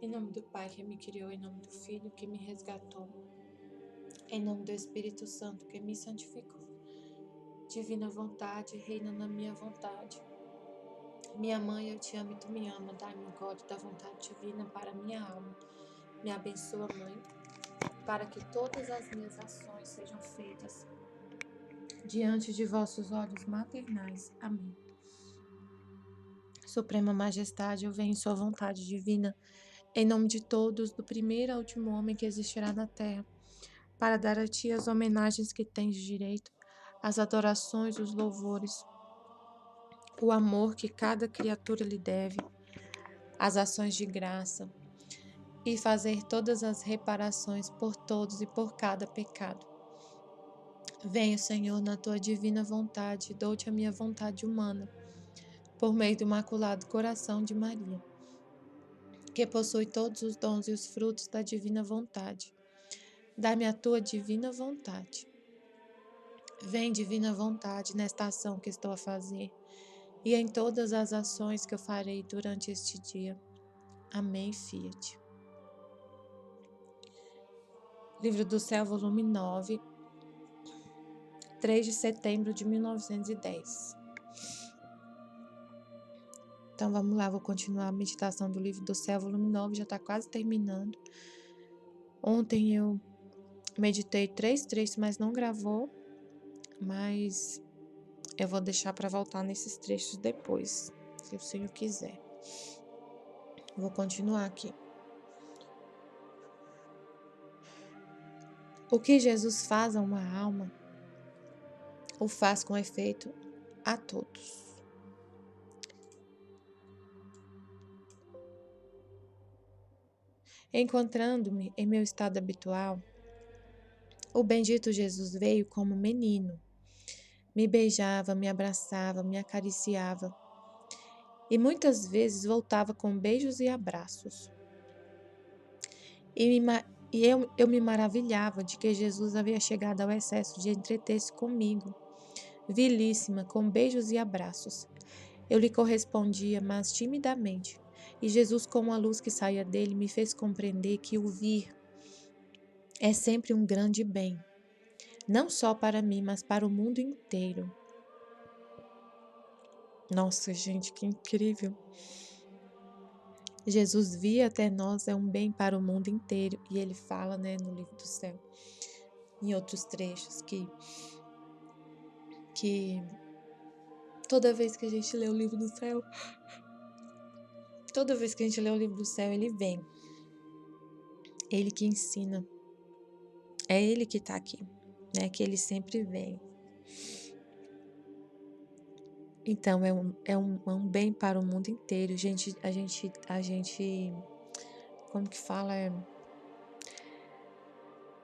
Em nome do Pai que me criou, em nome do Filho que me resgatou, em nome do Espírito Santo que me santificou. Divina vontade, reina na minha vontade. Minha mãe, eu te amo e tu me ama. Dai-me agora da vontade divina para minha alma. Me abençoa, Mãe, para que todas as minhas ações sejam feitas diante de vossos olhos maternais. Amém. Suprema Majestade, eu venho em sua vontade divina, em nome de todos, do primeiro ao último homem que existirá na terra, para dar a ti as homenagens que tens direito, as adorações, os louvores, o amor que cada criatura lhe deve, as ações de graça, e fazer todas as reparações por todos e por cada pecado. Venho, Senhor, na tua divina vontade, dou-te a minha vontade humana, por meio do Imaculado Coração de Maria, que possui todos os dons e os frutos da divina vontade. Dá-me a tua divina vontade. Vem, divina vontade, nesta ação que estou a fazer e em todas as ações que eu farei durante este dia. Amém, Fiat. Livro do Céu, volume 9, 3 de setembro de 1910. Então vamos lá, vou continuar a meditação do Livro do Céu, volume 9, já está quase terminando. Ontem eu meditei 3 trechos, mas não gravou, mas eu vou deixar para voltar nesses trechos depois, se o Senhor quiser. Vou continuar aqui. O que Jesus faz a uma alma, o faz com efeito a todos. Encontrando-me em meu estado habitual, o bendito Jesus veio como menino, me beijava, me abraçava, me acariciava e muitas vezes voltava com beijos e abraços. Eu me maravilhava de que Jesus havia chegado ao excesso de entreter-se comigo, vilíssima, com beijos e abraços. Eu lhe correspondia, mas timidamente, e Jesus, como a luz que saía dele, me fez compreender que o vir é sempre um grande bem, não só para mim, mas para o mundo inteiro. Nossa, gente, que incrível! Jesus via até nós é um bem para o mundo inteiro, e ele fala, né, no Livro do Céu, em outros trechos, que toda vez que a gente lê o Livro do Céu, toda vez que a gente lê o Livro do Céu, ele vem, ele que ensina, é ele que está aqui, né, que ele sempre vem. Então, é um bem para o mundo inteiro. A gente, como que fala?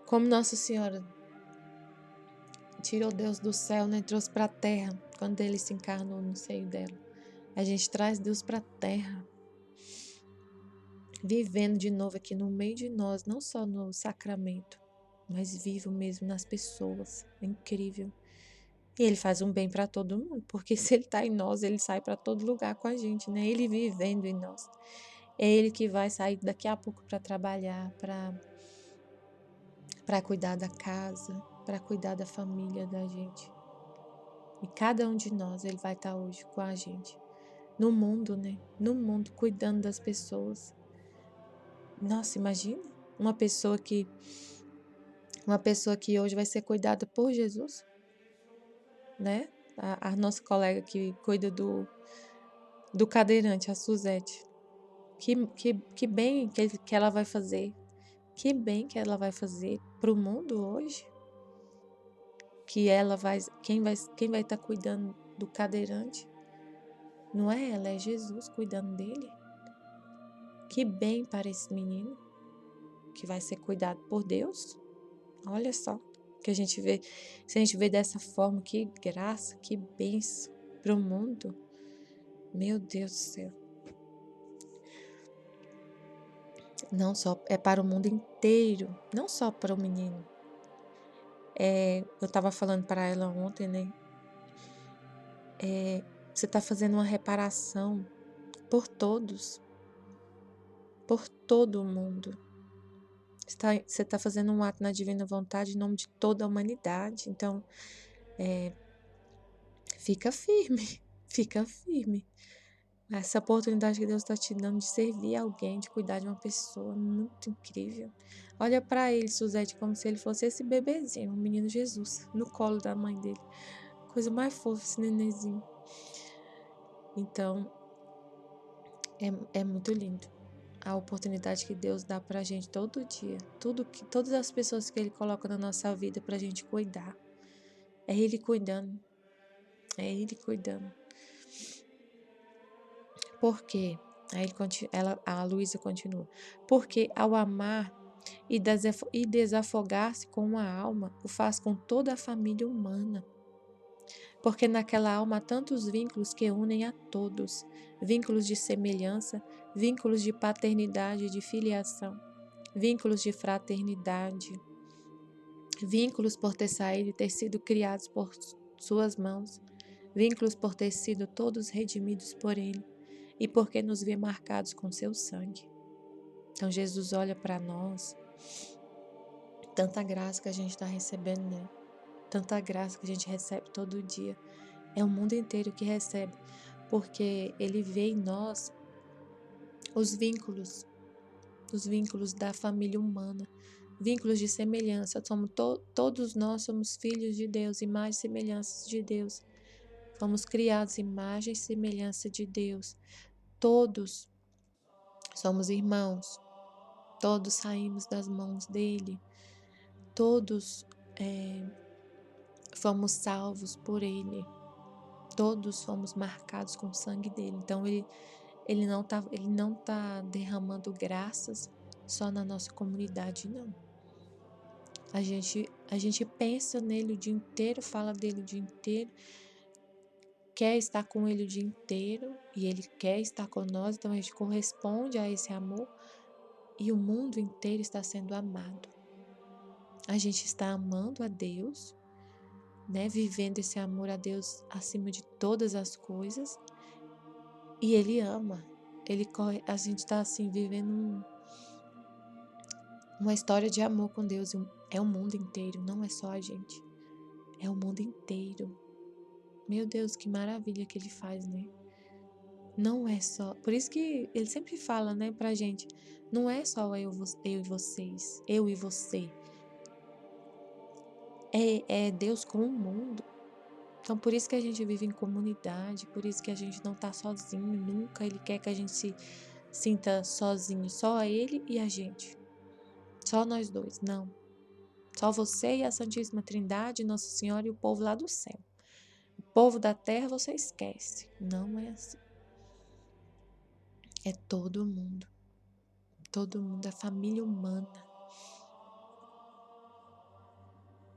Como Nossa Senhora tirou Deus do céu, né? Trouxe para a terra, quando ele se encarnou no seio dela. A gente traz Deus para a terra, vivendo de novo aqui no meio de nós, não só no sacramento, mas vivo mesmo nas pessoas. É incrível. E ele faz um bem para todo mundo, porque se ele está em nós, ele sai para todo lugar com a gente, né? Ele vivendo em nós. É ele que vai sair daqui a pouco para trabalhar, para cuidar da casa, para cuidar da família da gente. E cada um de nós, ele vai estar hoje com a gente. No mundo, né? No mundo, cuidando das pessoas. Nossa, imagina uma pessoa que hoje vai ser cuidada por Jesus, né? A nossa colega que cuida do cadeirante, a Suzete. Que bem que ela vai fazer. Que bem que ela vai fazer para o mundo hoje. Que ela vai, quem vai estar cuidando do cadeirante? Não é ela, é Jesus cuidando dele. Que bem para esse menino que vai ser cuidado por Deus. Olha só, que a gente vê, se a gente vê dessa forma, que graça, que bênção para o mundo. Meu Deus do céu. Não só é para o mundo inteiro, não só para o menino. Eu estava falando para ela ontem, né? Você está fazendo uma reparação por todos. por todo o mundo. Você está fazendo um ato na divina vontade em nome de toda a humanidade. Então, fica firme, fica firme. Essa oportunidade que Deus está te dando de servir alguém, de cuidar de uma pessoa, muito incrível. Olha para ele, Suzete, como se ele fosse esse bebezinho, o menino Jesus, no colo da mãe dele. Coisa mais fofa esse nenenzinho. Então, é muito lindo a oportunidade que Deus dá pra gente todo dia. Todas as pessoas que Ele coloca na nossa vida pra gente cuidar. É Ele cuidando. É Ele cuidando. Por quê? Aí a Luísa continua. Porque ao amar e desafogar-se com uma alma, o faz com toda a família humana. Porque naquela alma há tantos vínculos que unem a todos, vínculos de semelhança, vínculos de paternidade e de filiação, vínculos de fraternidade, vínculos por ter saído e ter sido criados por suas mãos, vínculos por ter sido todos redimidos por ele e porque nos vê marcados com seu sangue. Então Jesus olha para nós, tanta graça que a gente está recebendo, né? Tanta graça que a gente recebe todo dia. É o mundo inteiro que recebe, porque ele vê em nós os vínculos da família humana, vínculos de semelhança. Todos nós somos filhos de Deus, imagens e semelhanças de Deus. Fomos criados imagem e semelhança de Deus. Todos somos irmãos, todos saímos das mãos dele, todos fomos salvos por ele, todos fomos marcados com o sangue dele. Então ele não tá derramando graças só na nossa comunidade, não. A gente pensa nele o dia inteiro, fala dele o dia inteiro, quer estar com ele o dia inteiro e ele quer estar com nós, então a gente corresponde a esse amor e o mundo inteiro está sendo amado. A gente está amando a Deus, né? Vivendo esse amor a Deus acima de todas as coisas e ele ama. A gente está assim vivendo uma história de amor com Deus. É o mundo inteiro, não é só a gente. É o mundo inteiro. Meu Deus, que maravilha que ele faz, né? Não é só. Por isso que ele sempre fala, né, pra gente. Não é só eu e vocês, eu e você. É Deus com o mundo. Então, por isso que a gente vive em comunidade, por isso que a gente não tá sozinho nunca. Ele quer que a gente se sinta sozinho, só ele e a gente. Só nós dois, não. Só você e a Santíssima Trindade, Nossa Senhora e o povo lá do céu. O povo da terra você esquece. Não é assim. É todo mundo. Todo mundo, a família humana.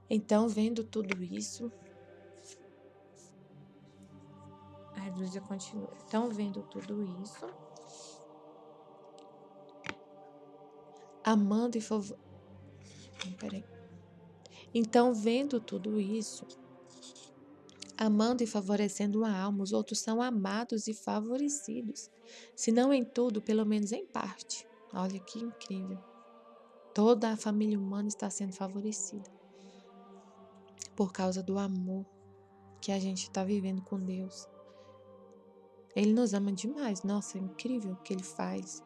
Então, vendo tudo isso, a Lúcia continua. Então, vendo tudo isso, amando e Peraí. Então, vendo tudo isso, amando e favorecendo uma alma, os outros são amados e favorecidos. Se não em tudo, pelo menos em parte. Olha que incrível. Toda a família humana está sendo favorecida por causa do amor que a gente está vivendo com Deus. Ele nos ama demais. Nossa, é incrível o que ele faz.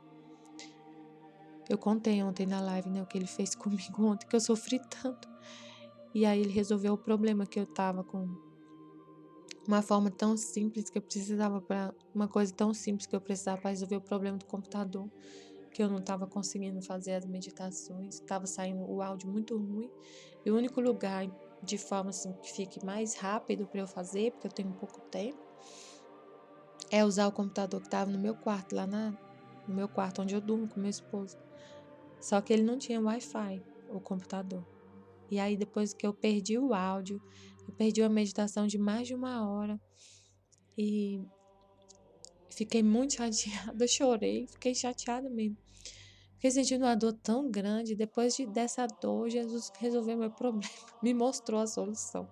Eu contei ontem na live, né, o que ele fez comigo ontem, que eu sofri tanto. E aí ele resolveu o problema que eu tava com uma forma tão simples que eu precisava para uma coisa tão simples que eu precisava para resolver o problema do computador, que eu não estava conseguindo fazer as meditações, estava saindo o áudio muito ruim. E o único lugar de forma assim que fique mais rápido para eu fazer, porque eu tenho pouco tempo, é usar o computador que estava no meu quarto, no meu quarto onde eu durmo com meu esposo. Só que ele não tinha Wi-Fi, o computador. E aí, depois que eu perdi o áudio, eu perdi uma meditação de mais de 1 hora e fiquei muito chateada. Eu chorei, fiquei chateada mesmo. Fiquei sentindo uma dor tão grande. Depois dessa dor, Jesus resolveu meu problema, me mostrou a solução.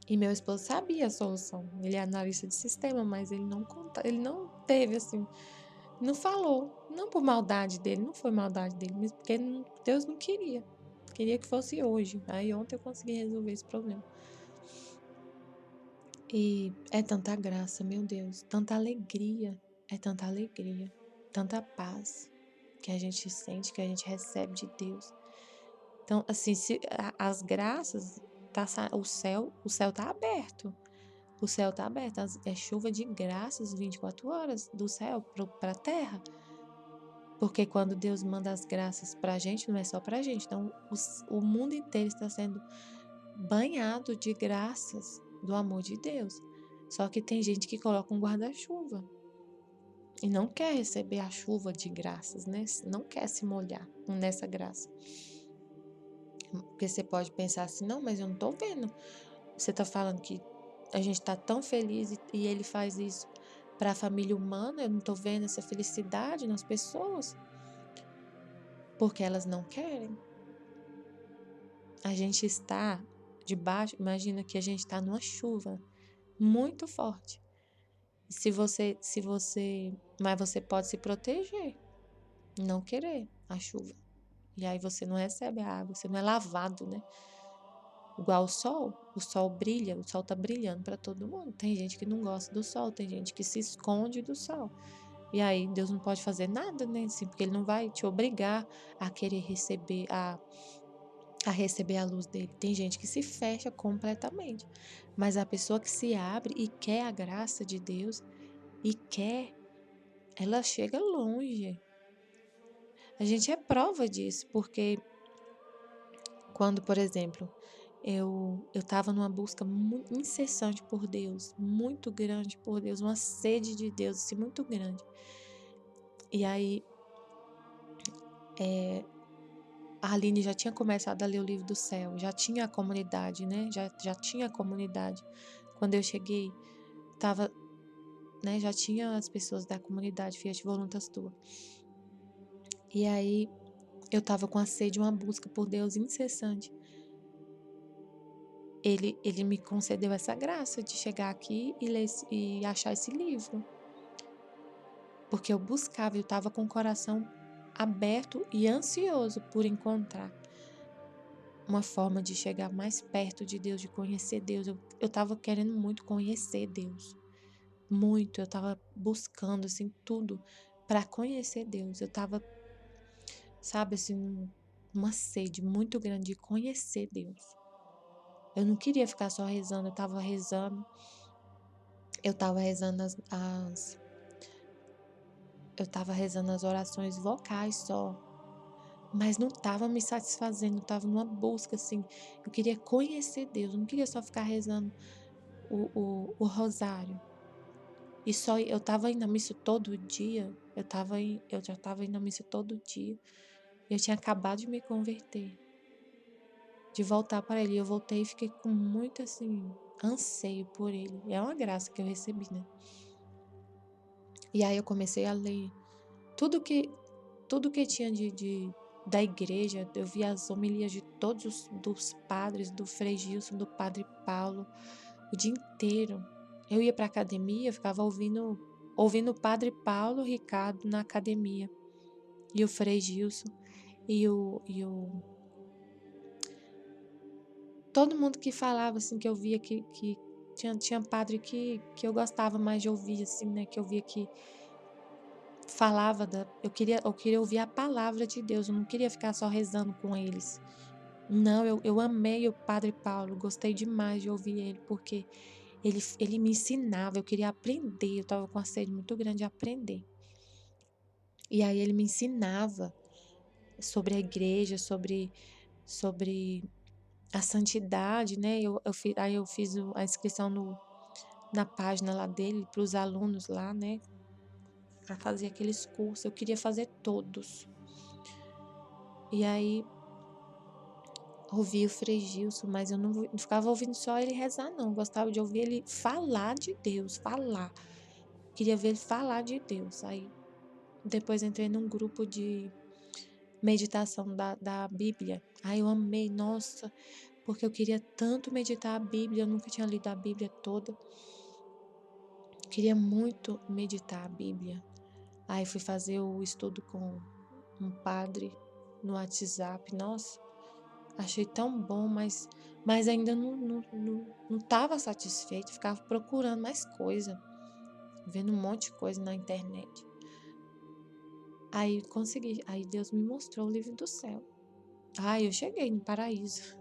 E meu esposo sabia a solução. Ele é analista de sistema, mas ele não teve assim Não falou, não por maldade dele, não foi maldade dele, mas porque Deus não queria. Queria que fosse hoje. Aí ontem eu consegui resolver esse problema. E é tanta graça, meu Deus, tanta alegria, é tanta alegria, tanta paz que a gente sente, que a gente recebe de Deus. Então, assim, se as graças, o céu tá aberto. O céu tá aberto, é chuva de graças 24 horas do céu para a terra. Porque quando Deus manda as graças pra gente, não é só pra gente. Então, o mundo inteiro está sendo banhado de graças do amor de Deus. Só que tem gente que coloca um guarda-chuva e não quer receber a chuva de graças, né? Não quer se molhar nessa graça. Porque você pode pensar assim, não, mas eu não tô vendo. Você tá falando que a gente tá tão feliz e ele faz isso para a família humana, eu não tô vendo essa felicidade nas pessoas, porque elas não querem. A gente está debaixo, imagina que a gente está numa chuva muito forte. Mas você pode se proteger, não querer a chuva. E aí você não recebe a água, você não é lavado, né? Igual o sol brilha, o sol tá brilhando para todo mundo. Tem gente que não gosta do sol, tem gente que se esconde do sol. E aí Deus não pode fazer nada, né? Assim, porque ele não vai te obrigar a querer receber a luz dele. Tem gente que se fecha completamente, mas a pessoa que se abre e quer a graça de Deus e quer, ela chega longe. A gente é prova disso, porque quando, por exemplo, eu estava numa busca incessante por Deus, muito grande por Deus, uma sede de Deus assim, muito grande. E aí a Aline já tinha começado a ler o livro do céu, já tinha a comunidade, né? Já tinha a comunidade. Quando eu cheguei, tava, né? Já tinha as pessoas da comunidade Fiat Voluntas Tua. E aí eu tava com a sede, uma busca por Deus incessante. Ele me concedeu essa graça de chegar aqui e ler e achar esse livro. Porque eu buscava, eu tava com o coração aberto e ansioso por encontrar uma forma de chegar mais perto de Deus, de conhecer Deus. Eu tava querendo muito conhecer Deus. Muito, eu tava buscando assim tudo para conhecer Deus. Eu tava, sabe, assim, uma sede muito grande de conhecer Deus. Eu não queria ficar só rezando, eu tava rezando eu tava rezando as orações vocais só, mas não tava me satisfazendo, eu tava numa busca assim, eu queria conhecer Deus, eu não queria só ficar rezando o rosário. E só eu tava indo à missa todo dia, eu já tava indo à missa todo dia. Eu tinha acabado de me converter, de voltar para ele. Eu voltei e fiquei com muito assim anseio por ele. É uma graça que eu recebi, né? E aí eu comecei a ler tudo que tudo que tinha da igreja. Eu vi as homilias de todos dos padres, do Frei Gilson, do Padre Paulo, o dia inteiro. Eu ia para academia, eu ficava ouvindo o Padre Paulo Ricardo na academia e o Frei Gilson e o todo mundo que falava assim que eu via que tinha padre que eu gostava mais de ouvir assim, né, que eu via que falava eu queria ouvir a palavra de Deus, eu não queria ficar só rezando com eles. Não, eu amei o Padre Paulo, gostei demais de ouvir ele, porque ele me ensinava, eu queria aprender, eu estava com uma sede muito grande de aprender. E aí ele me ensinava sobre a igreja, sobre a santidade, né? Aí eu fiz a inscrição na página lá dele, para os alunos lá, né? Para fazer aqueles cursos, eu queria fazer todos. E aí ouvi o Frei Gilson, mas eu não ficava ouvindo só ele rezar, não. Eu gostava de ouvir ele falar de Deus, falar. Queria ver ele falar de Deus. Aí depois entrei num grupo de meditação da Bíblia. Aí eu amei, nossa, porque eu queria tanto meditar a Bíblia, eu nunca tinha lido a Bíblia toda. Queria muito meditar a Bíblia. Aí fui fazer o estudo com um padre no WhatsApp. Nossa, achei tão bom, mas ainda não estava satisfeito. Ficava procurando mais coisa, vendo um monte de coisa na internet. Aí consegui, aí Deus me mostrou o livro do céu. Ai, eu cheguei no paraíso.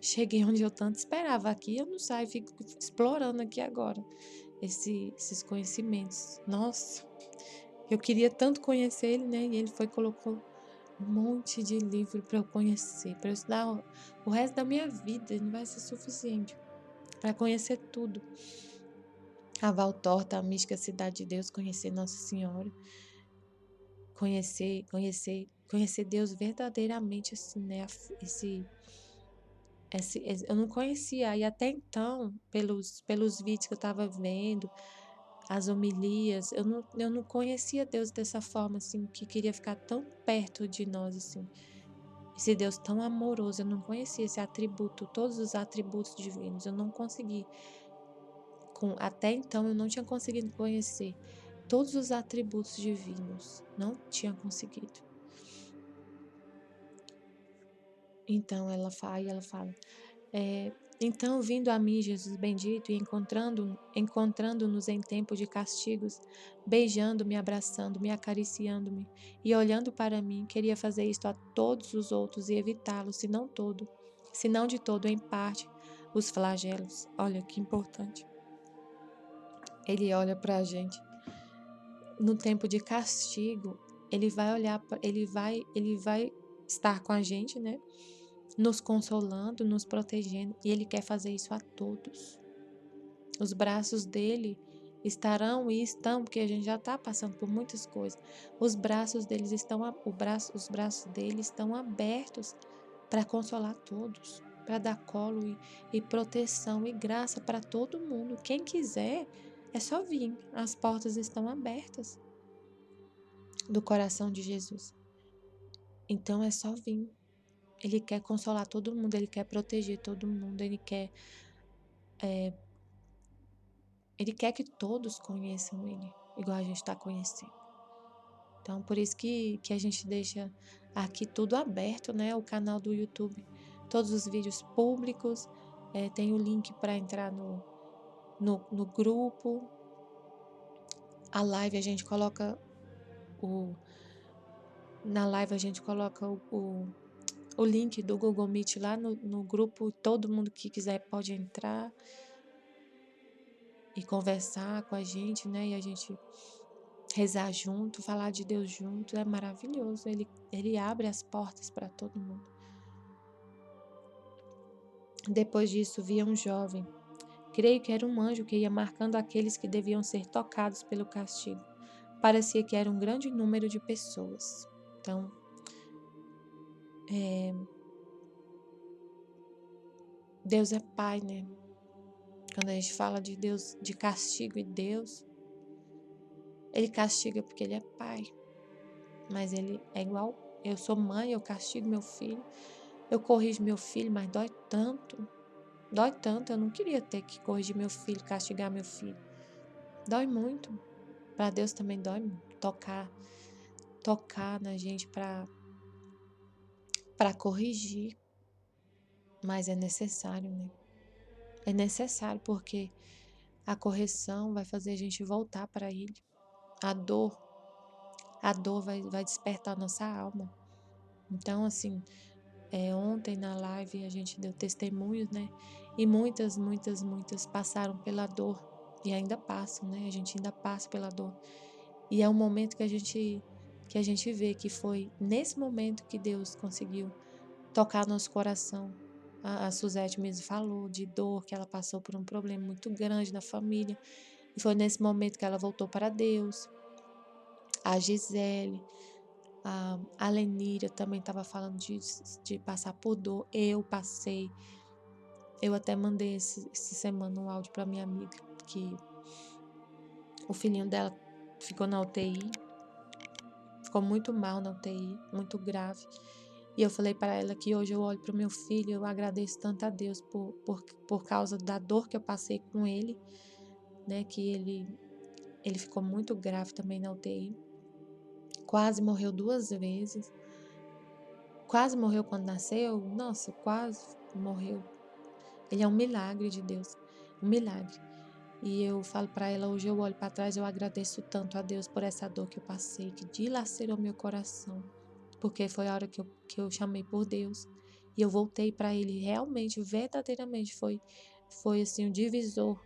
Cheguei onde eu tanto esperava. Aqui eu não saio, fico explorando aqui agora esses conhecimentos. Nossa, eu queria tanto conhecer ele, né? E ele colocou um monte de livro para eu conhecer, para eu estudar o resto da minha vida. Não vai ser suficiente para conhecer tudo. A Valtorta, a mística Cidade de Deus, conhecer Nossa Senhora, conhecer Deus verdadeiramente, assim, né? Eu não conhecia, e até então, pelos vídeos que eu estava vendo, as homilias, eu não conhecia Deus dessa forma, assim, que queria ficar tão perto de nós, assim. Esse Deus tão amoroso, eu não conhecia esse atributo, todos os atributos divinos, eu não consegui. Até então, eu não tinha conseguido conhecer todos os atributos divinos, não tinha conseguido. Então, ela fala, então, vindo a mim, Jesus bendito, e encontrando-nos em tempo de castigos, beijando-me, abraçando-me, acariciando-me e olhando para mim, queria fazer isto a todos os outros e evitá-lo, se não de todo, em parte, os flagelos. Olha que importante. Ele olha para a gente no tempo de castigo. Ele vai olhar, ele vai estar com a gente, né? Nos consolando, nos protegendo, e Ele quer fazer isso a todos. Os braços dele estarão e estão, porque a gente já está passando por muitas coisas. Os braços deles os braços dele estão abertos para consolar todos, para dar colo e proteção e graça para todo mundo. Quem quiser, é só vir. As portas estão abertas do coração de Jesus. Então é só vir. Ele quer consolar todo mundo, ele quer proteger todo mundo, ele quer que todos conheçam ele, igual a gente está conhecendo. Então, por isso que a gente deixa aqui tudo aberto, né? O canal do YouTube, todos os vídeos públicos, tem o link para entrar no grupo. A live a gente coloca na live a gente coloca o link do Google Meet lá no grupo, todo mundo que quiser pode entrar e conversar com a gente, né? E a gente rezar junto, falar de Deus junto, é maravilhoso. Ele abre as portas para todo mundo. Depois disso, via um jovem. Creio que era um anjo que ia marcando aqueles que deviam ser tocados pelo castigo. Parecia que era um grande número de pessoas. Então, Deus é Pai, né? Quando a gente fala de Deus, de castigo e Deus, Ele castiga porque Ele é Pai. Mas Ele é igual, eu sou mãe, eu castigo meu filho, eu corrijo meu filho, mas dói tanto. Dói tanto, eu não queria ter que corrigir meu filho, castigar meu filho. Dói muito. Para Deus também dói muito. Tocar na gente para corrigir. Mas é necessário, né? É necessário porque a correção vai fazer a gente voltar para Ele. A dor, a dor vai despertar a nossa alma. Então, assim, ontem na live a gente deu testemunhos, né? E muitas passaram pela dor e ainda passam, né? A gente ainda passa pela dor. E é um momento que a gente vê que foi nesse momento que Deus conseguiu tocar nosso coração. A Suzete mesmo falou de dor, que ela passou por um problema muito grande na família. E foi nesse momento que ela voltou para Deus. A Gisele, a Lenira também estava falando de passar por dor. Eu passei. Eu até mandei essa semana um áudio para minha amiga, que o filhinho dela ficou na UTI. Ficou muito mal na UTI, muito grave. E eu falei para ela que hoje eu olho para o meu filho, eu agradeço tanto a Deus por causa da dor que eu passei com ele, né? Que ele ficou muito grave também na UTI. quase morreu 2 vezes, quase morreu quando nasceu, nossa, quase morreu. Ele é um milagre de Deus, um milagre. E eu falo para ela, hoje eu olho para trás, eu agradeço tanto a Deus por essa dor que eu passei, que dilacerou meu coração, porque foi a hora que eu chamei por Deus e eu voltei para Ele. Realmente, verdadeiramente, foi assim, um divisor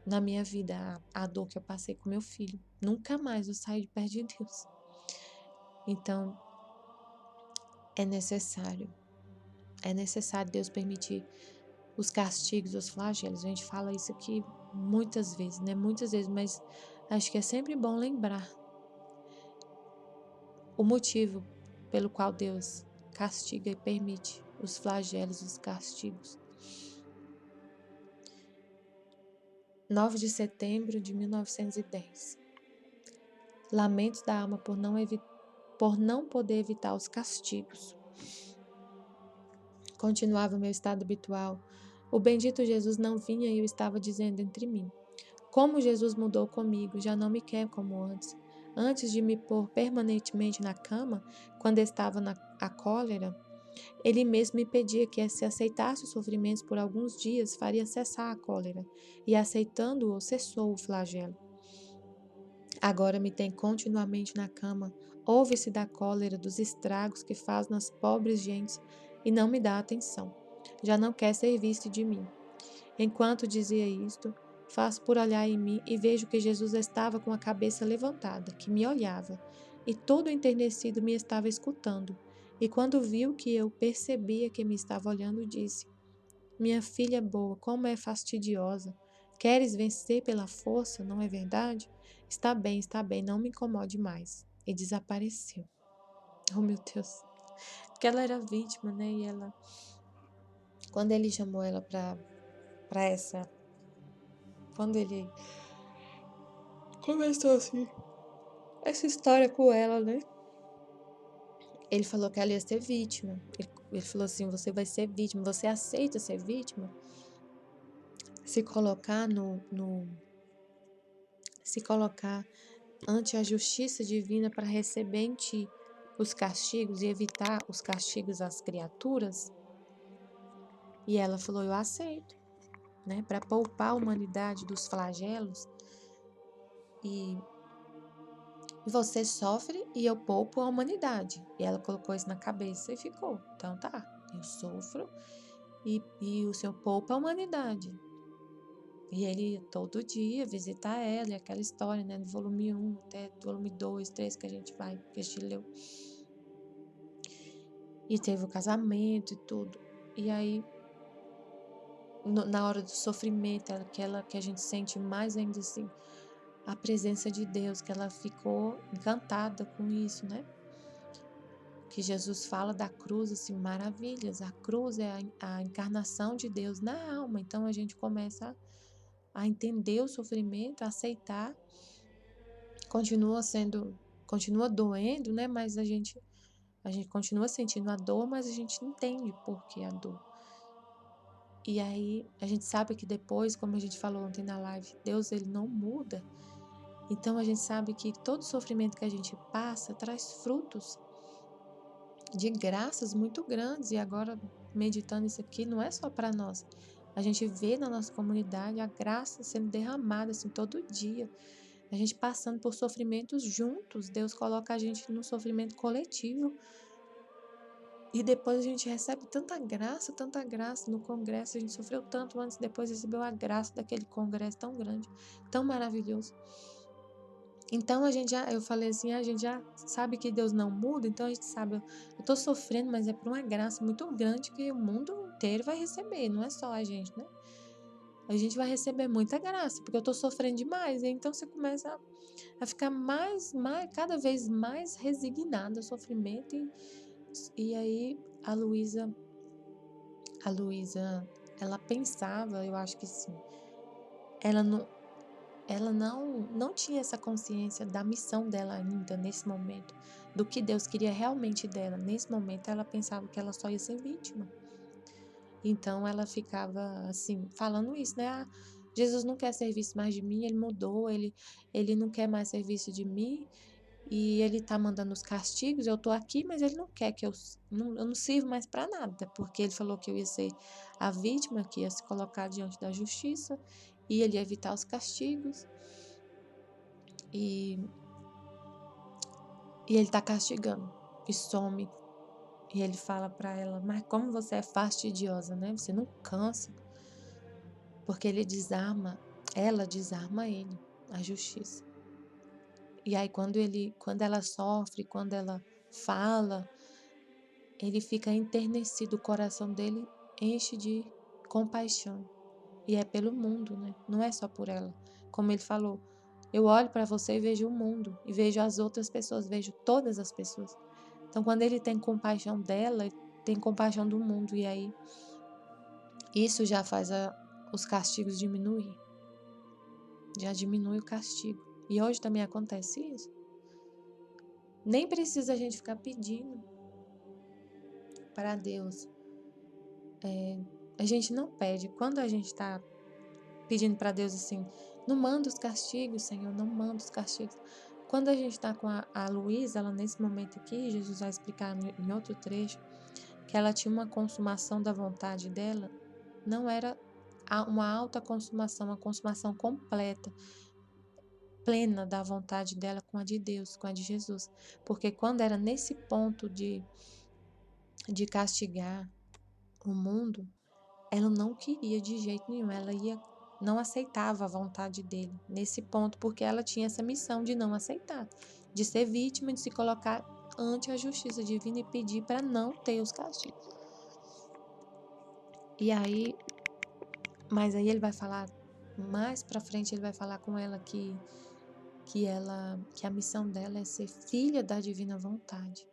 na minha vida, a dor que eu passei com meu filho. Nunca mais eu saí de perto de Deus. Então, é necessário, é necessário Deus permitir os castigos, os flagelos. A gente fala isso aqui muitas vezes, né? Muitas vezes, mas acho que é sempre bom lembrar o motivo pelo qual Deus castiga e permite os flagelos, os castigos. 9 de setembro de 1910. Lamentos da alma por não poder evitar os castigos. Continuava o meu estado habitual. O bendito Jesus não vinha e eu estava dizendo entre mim: como Jesus mudou comigo, já não me quer como antes. Antes de me pôr permanentemente na cama, quando estava a cólera, ele mesmo me pedia que, se aceitasse os sofrimentos por alguns dias, faria cessar a cólera, e aceitando-o, cessou o flagelo. Agora me tem continuamente na cama, ouve-se da cólera, dos estragos que faz nas pobres gentes, e não me dá atenção. Já não quer ser visto de mim. Enquanto dizia isto, faço por olhar em mim e vejo que Jesus estava com a cabeça levantada, que me olhava, e todo enternecido me estava escutando. E quando viu que eu percebia que me estava olhando, disse: minha filha boa, como é fastidiosa. Queres vencer pela força, não é verdade? Está bem, não me incomode mais. E desapareceu. Oh, meu Deus. Porque ela era vítima, né? E ela, quando ele chamou ela para essa, quando ele começou assim, essa história com ela, né? Ele falou que ela ia ser vítima. Ele falou assim: você vai ser vítima, você aceita ser vítima? Se colocar se colocar ante a justiça divina para receber em ti os castigos e evitar os castigos às criaturas? E ela falou: eu aceito, né? Para poupar a humanidade dos flagelos. E você sofre e eu poupo a humanidade. E ela colocou isso na cabeça e ficou. Então tá, eu sofro e o Senhor poupa a humanidade. E ele ia todo dia visitar ela, e aquela história, né, do volume 1 até do volume 2, 3 que a gente leu. E teve o casamento e tudo. E aí, na hora do sofrimento, que a gente sente mais ainda assim, a presença de Deus, que ela ficou encantada com isso, né? Que Jesus fala da cruz, assim, maravilhas. A cruz é a encarnação de Deus na alma. Então a gente começa a entender o sofrimento, a aceitar. Continua doendo, né? Mas a gente continua sentindo a dor, mas a gente entende por que a dor. E aí a gente sabe que depois, como a gente falou ontem na live, Deus ele não muda. Então a gente sabe que todo sofrimento que a gente passa traz frutos de graças muito grandes. E agora, meditando isso aqui, não é só para nós. A gente vê na nossa comunidade a graça sendo derramada assim todo dia. A gente passando por sofrimentos juntos. Deus coloca a gente no sofrimento coletivo. E depois a gente recebe tanta graça no congresso. A gente sofreu tanto antes, depois recebeu a graça daquele congresso tão grande, tão maravilhoso. Então eu falei assim, a gente já sabe que Deus não muda, então a gente sabe, eu tô sofrendo, mas é por uma graça muito grande que o mundo inteiro vai receber, não é só a gente, né? A gente vai receber muita graça, porque eu tô sofrendo demais, e então você começa a ficar cada vez mais resignada ao sofrimento, e aí a Luísa, ela pensava, eu acho que sim, ela não tinha essa consciência da missão dela ainda nesse momento, do que Deus queria realmente dela. Nesse momento ela pensava que ela só ia ser vítima. Então ela ficava assim, falando isso, né? Ah, Jesus não quer ser visto mais de mim, ele mudou, ele não quer mais ser visto de mim. e ele tá mandando os castigos, eu tô aqui, mas ele não quer que eu não sirvo mais para nada, porque ele falou que eu ia ser a vítima, que ia se colocar diante da justiça, e ele ia evitar os castigos, e, e ele tá castigando, e some. E ele fala para ela, mas como você é fastidiosa, né? Você não cansa, porque ela desarma ele, a justiça. E aí quando ela sofre, quando ela fala, ele fica enternecido, o coração dele enche de compaixão. E é pelo mundo, né? Não é só por ela. Como ele falou, eu olho para você e vejo o mundo, e vejo as outras pessoas, vejo todas as pessoas. Então, quando ele tem compaixão dela, ele tem compaixão do mundo, e aí isso já faz os castigos diminuir. Já diminui o castigo. E hoje também acontece isso. Nem precisa a gente ficar pedindo para Deus. A gente não pede. Quando a gente está pedindo para Deus assim, não manda os castigos, Senhor, não manda os castigos. Quando a gente está com a Luísa, ela nesse momento aqui, Jesus vai explicar em outro trecho, que ela tinha uma consumação da vontade dela, não era uma alta consumação, uma consumação completa, plena da vontade dela com a de Deus, com a de Jesus. Porque quando era nesse ponto de castigar o mundo, ela não queria de jeito nenhum, não aceitava a vontade dele nesse ponto, porque ela tinha essa missão de não aceitar, de ser vítima, de se colocar ante a justiça divina e pedir para não ter os castigos. E aí, mas aí ele vai falar mais para frente, ele vai falar com ela que a missão dela é ser filha da divina vontade.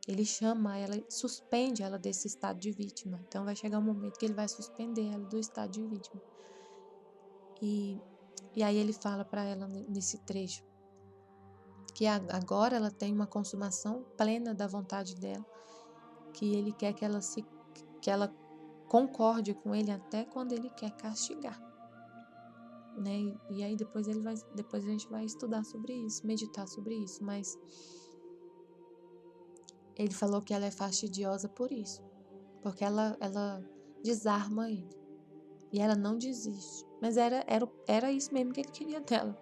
Ele chama ela, suspende ela desse estado de vítima. Então vai chegar um momento que ele vai suspender ela do estado de vítima. E aí ele fala para ela nesse trecho que agora ela tem uma consumação plena da vontade dela, que ele quer que ela concorde com ele até quando ele quer castigar, né? E aí depois a gente vai estudar sobre isso, meditar sobre isso, mas ele falou que ela é fastidiosa por isso, porque ela desarma ele. E ela não desiste. Mas era isso mesmo que ele queria dela,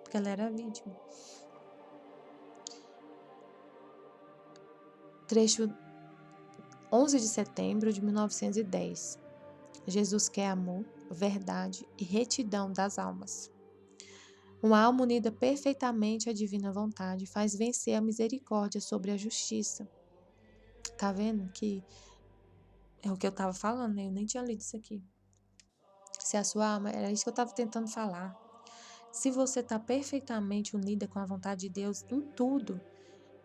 porque ela era vítima. Trecho 11 de setembro de 1910. Jesus quer amor, verdade e retidão das almas. Uma alma unida perfeitamente à divina vontade faz vencer a misericórdia sobre a justiça. Tá vendo que é o que eu tava falando, né? Eu nem tinha lido isso aqui. Se a sua alma, era isso que eu tava tentando falar. Se você tá perfeitamente unida com a vontade de Deus em tudo,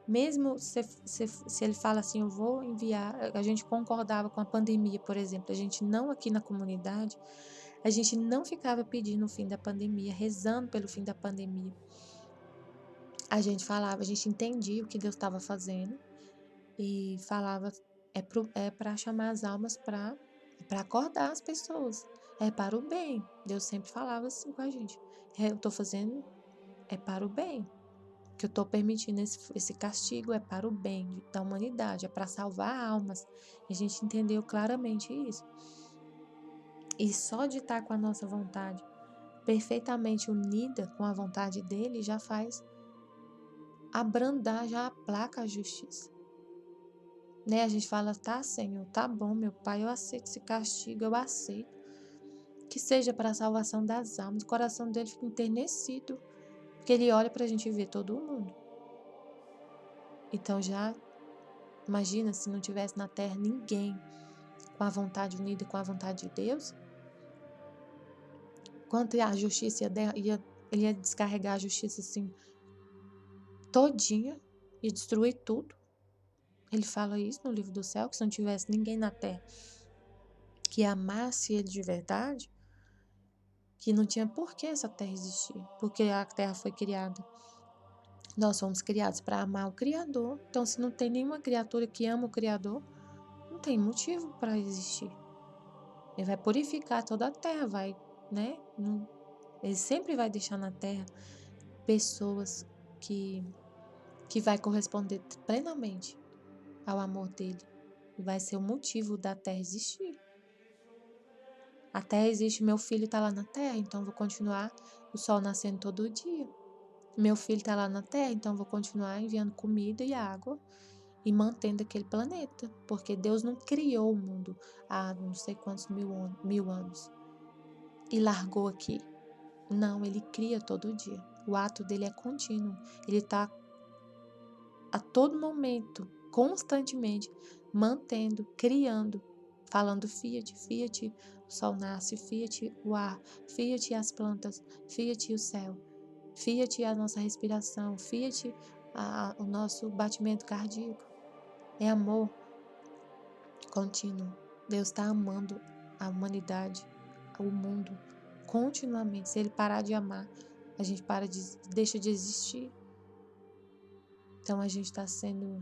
mesmo se ele fala assim, eu vou enviar, a gente concordava com a pandemia, por exemplo, a gente não aqui na comunidade, a gente não ficava pedindo o fim da pandemia, rezando pelo fim da pandemia. A gente falava, a gente entendia o que Deus estava fazendo e falava, é para chamar as almas para acordar as pessoas, é para o bem. Deus sempre falava assim com a gente, eu estou fazendo, é para o bem. Que eu estou permitindo esse castigo é para o bem da humanidade, é para salvar almas. E a gente entendeu claramente isso. E só de estar com a nossa vontade perfeitamente unida com a vontade dele já faz abrandar, já aplaca a justiça. Né? A gente fala, tá, Senhor, tá bom, meu Pai, eu aceito esse castigo, eu aceito. Que seja para a salvação das almas. O coração dele fica enternecido, porque ele olha para a gente ver todo mundo. Então já imagina se não tivesse na terra ninguém com a vontade unida com a vontade de Deus. Quanto a justiça ele ia descarregar a justiça assim todinha e destruir tudo. Ele fala isso no livro do céu, que se não tivesse ninguém na terra que amasse ele de verdade, que não tinha por que essa terra existir, porque a terra foi criada. Nós fomos criados para amar o Criador. Então, se não tem nenhuma criatura que ama o Criador, não tem motivo para existir. Ele vai purificar toda a terra, né? Ele sempre vai deixar na terra pessoas que que vai corresponder plenamente ao amor dele. E vai ser o motivo da terra existir. A terra existe, meu filho está lá na terra, então vou continuar o sol nascendo todo dia. Meu filho está lá na terra, então vou continuar enviando comida e água e mantendo aquele planeta. Porque Deus não criou o mundo há não sei quantos mil anos e largou aqui. Não, ele cria todo dia. O ato dele é contínuo. Ele está a todo momento, constantemente, mantendo, criando, falando fiat, fiat, o sol nasce, fiat, o ar, fiat as plantas, fiat o céu, fiat a nossa respiração, fiat o nosso batimento cardíaco. É amor contínuo. Deus está amando a humanidade, o mundo, continuamente. Se ele parar de amar, a gente deixa de existir. Então a gente está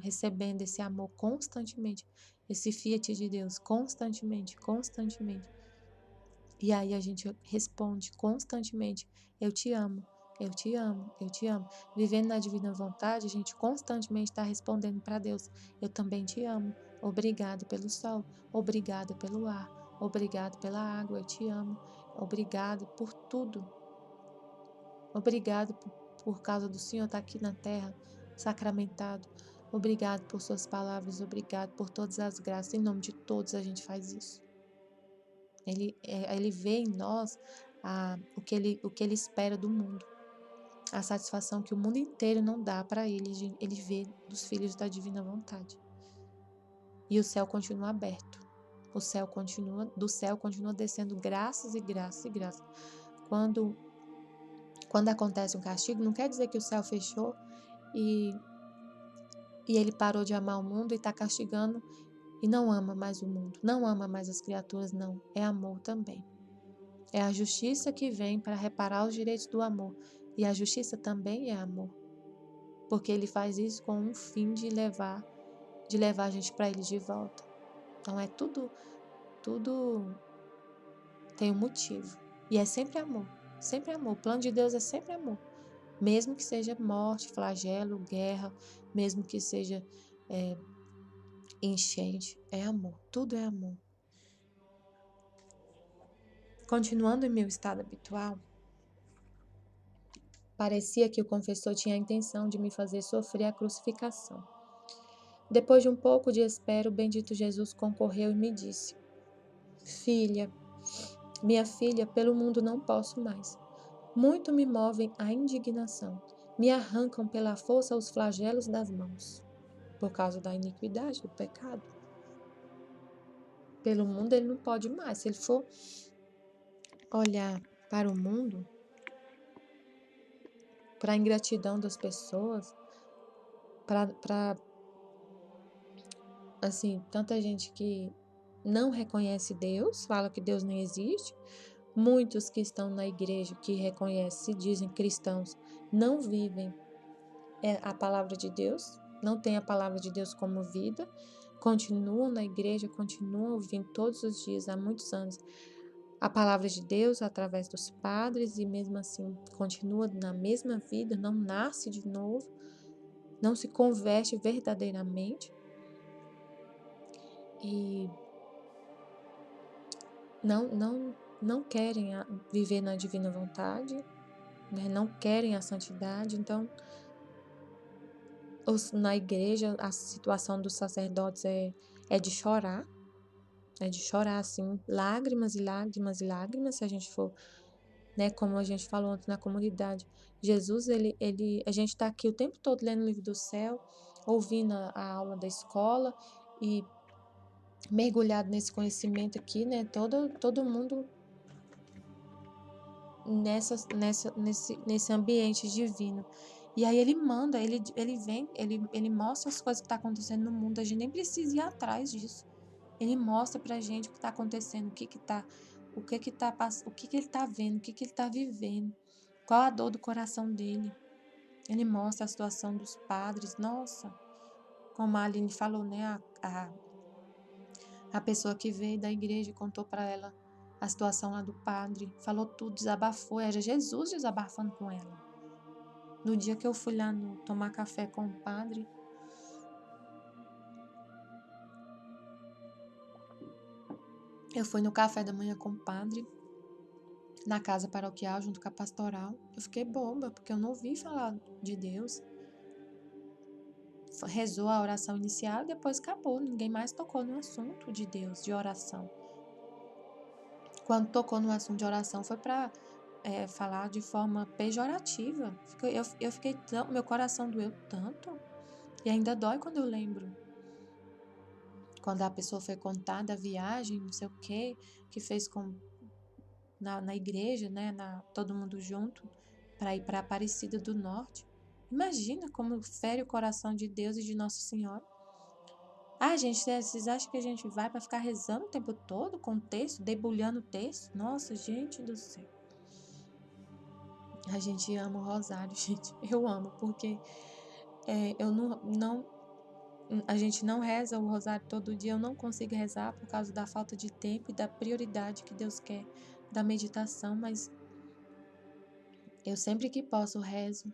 recebendo esse amor constantemente, esse fiat de Deus constantemente, constantemente. E aí a gente responde constantemente: eu te amo, eu te amo, eu te amo. Vivendo na divina vontade, a gente constantemente está respondendo para Deus: eu também te amo. Obrigado pelo sol, obrigado pelo ar, obrigado pela água, eu te amo. Obrigado por tudo. Obrigado por causa do Senhor estar aqui na terra, sacramentado. Obrigado por suas palavras, obrigado por todas as graças. Em nome de todos a gente faz isso. Ele vê em nós o que ele espera do mundo. A satisfação que o mundo inteiro não dá para ele, ele vê dos filhos da divina vontade. E o céu continua aberto. Do céu continua descendo graças e graças e graças. Quando acontece um castigo, não quer dizer que o céu fechou e ele parou de amar o mundo e está castigando e não ama mais o mundo, não ama mais as criaturas, não. É amor também. É a justiça que vem para reparar os direitos do amor. E a justiça também é amor. Porque ele faz isso com um fim de levar a gente para ele de volta. Então é tudo tem um motivo. E é sempre amor. Sempre amor. O plano de Deus é sempre amor. Mesmo que seja morte, flagelo, guerra, mesmo que seja enchente, é amor. Tudo é amor. Continuando em meu estado habitual, parecia que o confessor tinha a intenção de me fazer sofrer a crucificação. Depois de um pouco de espera, o bendito Jesus concorreu e me disse: Filha, minha filha, pelo mundo não posso mais. Muito me movem a indignação. Me arrancam pela força os flagelos das mãos, por causa da iniquidade, do pecado. Pelo mundo ele não pode mais. Se ele for olhar para o mundo, para a ingratidão das pessoas, para assim, tanta gente que não reconhece Deus, fala que Deus não existe. Muitos que estão na igreja, que reconhecem, se dizem cristãos, não vivem a palavra de Deus, não têm a palavra de Deus como vida, continuam na igreja, continuam ouvindo todos os dias, há muitos anos, a palavra de Deus através dos padres e mesmo assim continua na mesma vida, não nasce de novo, não se converte verdadeiramente e não querem viver na divina vontade, né? Não querem a santidade. Então, na igreja, a situação dos sacerdotes é de chorar, assim, lágrimas e lágrimas e lágrimas, se a gente for, né, como a gente falou ontem na comunidade. Jesus, a gente está aqui o tempo todo lendo o livro do céu, ouvindo a aula da escola e mergulhado nesse conhecimento aqui, né, todo mundo nesse ambiente divino. E aí ele manda, ele vem, ele mostra as coisas que estão acontecendo no mundo, a gente nem precisa ir atrás disso. Ele mostra pra gente o que está acontecendo, o que ele está vendo, o que ele está vivendo, qual a dor do coração dele. Ele mostra a situação dos padres. Nossa, como a Aline falou, né? A pessoa que veio da igreja e contou para ela a situação lá do padre, falou tudo, desabafou, era Jesus desabafando com ela. No dia que eu fui lá tomar café com o padre, eu fui no café da manhã com o padre, na casa paroquial, junto com a pastoral. Eu fiquei boba, porque eu não ouvi falar de Deus. Rezou a oração inicial e depois acabou. Ninguém mais tocou no assunto de Deus, de oração. Quando tocou no assunto de oração, foi para falar de forma pejorativa. Eu fiquei tão. Meu coração doeu tanto. E ainda dói quando eu lembro. Quando a pessoa foi contar da viagem, não sei o quê, que fez na igreja, né? Todo mundo junto, para ir para Aparecida do Norte. Imagina como fere o coração de Deus e de Nossa Senhora. Ah, gente, vocês acham que a gente vai para ficar rezando o tempo todo com o texto, debulhando o texto? Nossa, gente do céu. A gente ama o rosário, gente. Eu amo, porque eu não. A gente não reza o rosário todo dia. Eu não consigo rezar por causa da falta de tempo e da prioridade que Deus quer da meditação, mas eu sempre que posso rezo.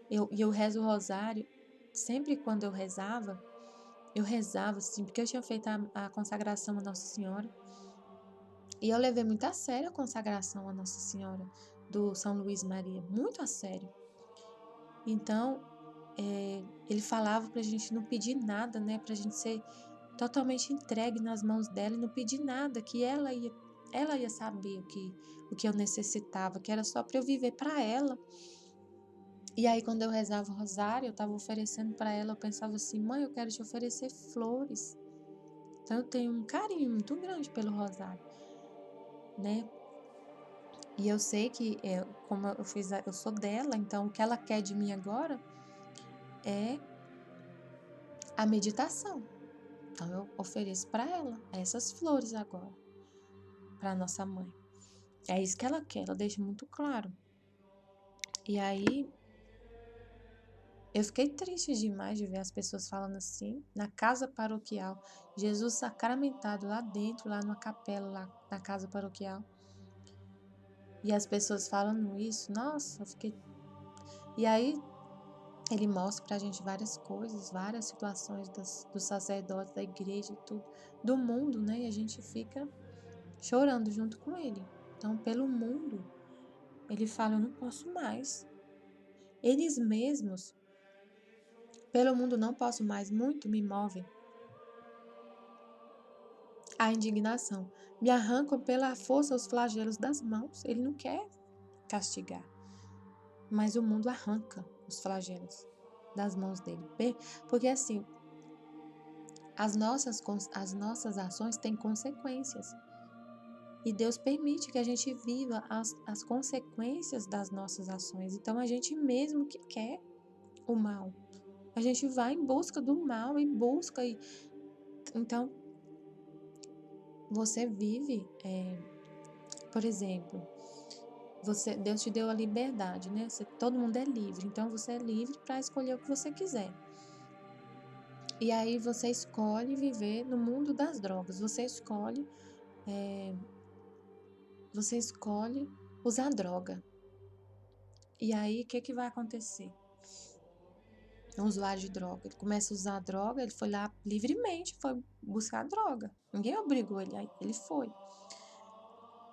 Eu rezo o rosário. Sempre quando eu rezava assim, porque eu tinha feito a consagração a Nossa Senhora. E eu levei muito a sério a consagração a Nossa Senhora do São Luís Maria, muito a sério. Então, ele falava pra gente não pedir nada, né? Pra gente ser totalmente entregue nas mãos dela e não pedir nada, que ela ia saber o que eu necessitava, que era só para eu viver para ela. E aí, quando eu rezava o rosário, eu estava oferecendo para ela, eu pensava assim: mãe, eu quero te oferecer flores. Então, eu tenho um carinho muito grande pelo rosário, né? E eu sei que, como eu sou dela, então o que ela quer de mim agora é a meditação. Então, eu ofereço para ela essas flores agora, para nossa mãe. É isso que ela quer, ela deixa muito claro. E aí, eu fiquei triste demais de ver as pessoas falando assim, na casa paroquial, Jesus sacramentado lá dentro, lá numa capela, lá na casa paroquial. E as pessoas falando isso, nossa, eu fiquei. E aí, ele mostra pra gente várias coisas, várias situações dos sacerdotes, da igreja e tudo, do mundo, né? E a gente fica chorando junto com ele. Então, pelo mundo, ele fala: eu não posso mais. Eles mesmos, pelo mundo não posso mais, muito me move a indignação. Me arrancam pela força os flagelos das mãos. Ele não quer castigar, mas o mundo arranca os flagelos das mãos dele. Porque assim, as nossas ações têm consequências. E Deus permite que a gente viva as consequências das nossas ações. Então, a gente mesmo que quer o mal. A gente vai em busca do mal e busca. Então, você vive, por exemplo, Deus te deu a liberdade, né? Todo mundo é livre. Então, você é livre para escolher o que você quiser. E aí, você escolhe viver no mundo das drogas. Você escolhe usar droga. E aí, o que que vai acontecer? Um usuário de droga, ele começa a usar droga, ele foi lá livremente, foi buscar droga. Ninguém obrigou ele, aí ele foi.